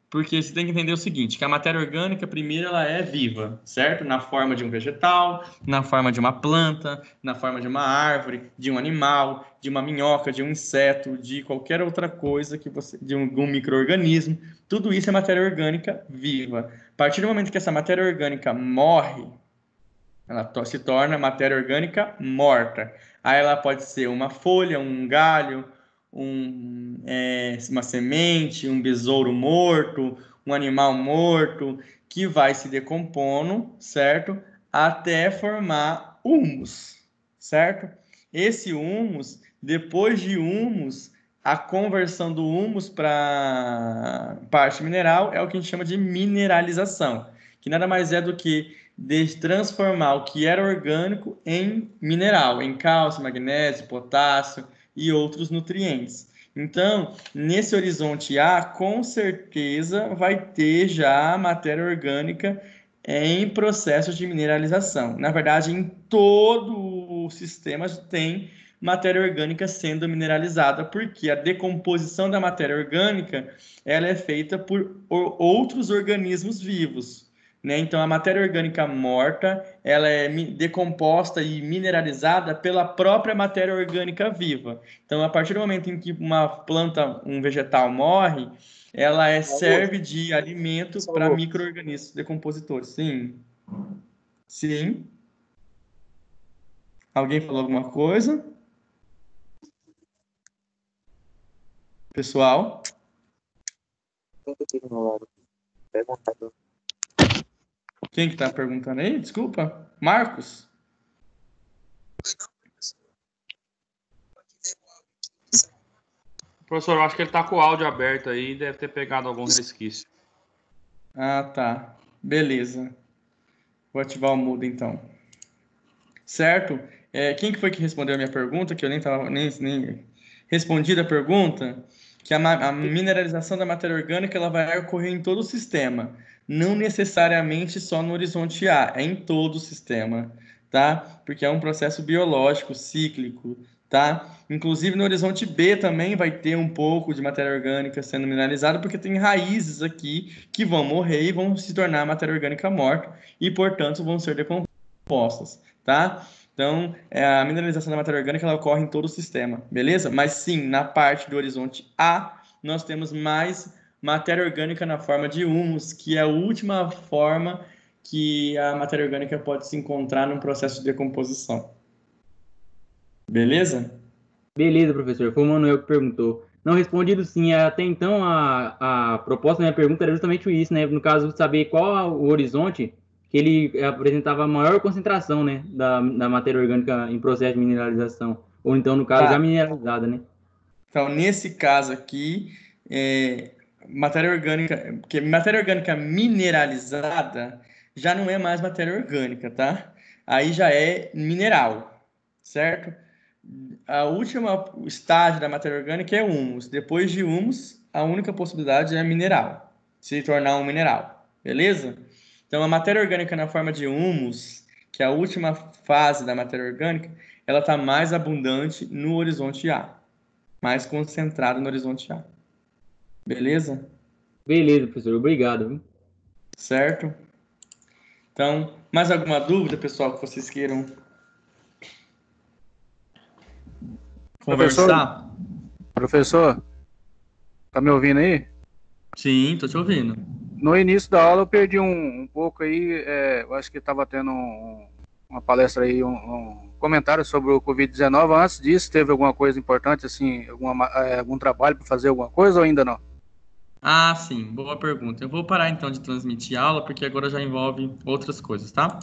Porque você tem que entender o seguinte, que a matéria orgânica, primeiro, ela é viva, certo? Na forma de um vegetal, na forma de uma planta, na forma de uma árvore, de um animal, de uma minhoca, de um inseto, de qualquer outra coisa de um micro-organismo. Tudo isso é matéria orgânica viva. A partir do momento que essa matéria orgânica morre, ela se torna matéria orgânica morta. Aí ela pode ser uma folha, um galho, uma semente, um besouro morto, um animal morto, que vai se decompondo, certo? Até formar humus, certo? Esse humus, depois de humus, a conversão do humus para parte mineral é o que a gente chama de mineralização, que nada mais é do que de transformar o que era orgânico em mineral, em cálcio, magnésio, potássio e outros nutrientes. Então, nesse horizonte A, com certeza vai ter já matéria orgânica em processo de mineralização. Na verdade, em todo o sistema tem matéria orgânica sendo mineralizada, porque a decomposição da matéria orgânica ela é feita por outros organismos vivos. Né? Então, a matéria orgânica morta ela é decomposta e mineralizada pela própria matéria orgânica viva. Então, a partir do momento em que uma planta, um vegetal morre, ela serve de alimento para micro-organismos decompositores. Sim. Sim. Alguém falou alguma coisa? Pessoal? Quem que tá perguntando aí? Desculpa. Marcos? Professor, eu acho que ele tá com o áudio aberto aí e deve ter pegado algum resquício. Ah, tá. Beleza. Vou ativar o mudo, então. Certo? Quem que foi que respondeu a minha pergunta? Que eu nem respondi a pergunta. Que a mineralização da matéria orgânica ela vai ocorrer em todo o sistema. Não necessariamente só no horizonte A, é em todo o sistema, tá? Porque é um processo biológico, cíclico, tá? Inclusive no horizonte B também vai ter um pouco de matéria orgânica sendo mineralizada, porque tem raízes aqui que vão morrer e vão se tornar matéria orgânica morta e, portanto, vão ser decompostas, tá? Então, a mineralização da matéria orgânica ela ocorre em todo o sistema, beleza? Mas sim, na parte do horizonte A, nós temos mais matéria orgânica na forma de humus, que é a última forma que a matéria orgânica pode se encontrar num processo de decomposição. Beleza? Beleza, professor. Foi o Manuel que perguntou. Não, respondido sim. Até então, a proposta da minha pergunta era justamente isso, né? No caso, saber qual o horizonte que ele apresentava a maior concentração, né? Da matéria orgânica em processo de mineralização. Ou então, no caso, já Tá. mineralizada, né? Então, nesse caso aqui, matéria orgânica mineralizada já não é mais matéria orgânica, tá? Aí já é mineral, certo? A última estágio da matéria orgânica é humus. Depois de humus, a única possibilidade é mineral, se tornar um mineral, beleza? Então, a matéria orgânica na forma de humus, que é a última fase da matéria orgânica, ela está mais abundante no horizonte A, mais concentrada no horizonte A, beleza? Beleza, professor. Obrigado, viu? Certo? Então, mais alguma dúvida, pessoal, que vocês queiram conversar? Professor, tá me ouvindo aí? Sim, tô te ouvindo. No início da aula eu perdi um pouco aí, eu acho que estava tendo uma palestra aí, um comentário sobre o Covid-19. Antes disso, teve alguma coisa importante, assim, algum trabalho para fazer alguma coisa ou ainda não? Ah, sim, boa pergunta. Eu vou parar então de transmitir aula, porque agora já envolve outras coisas, tá?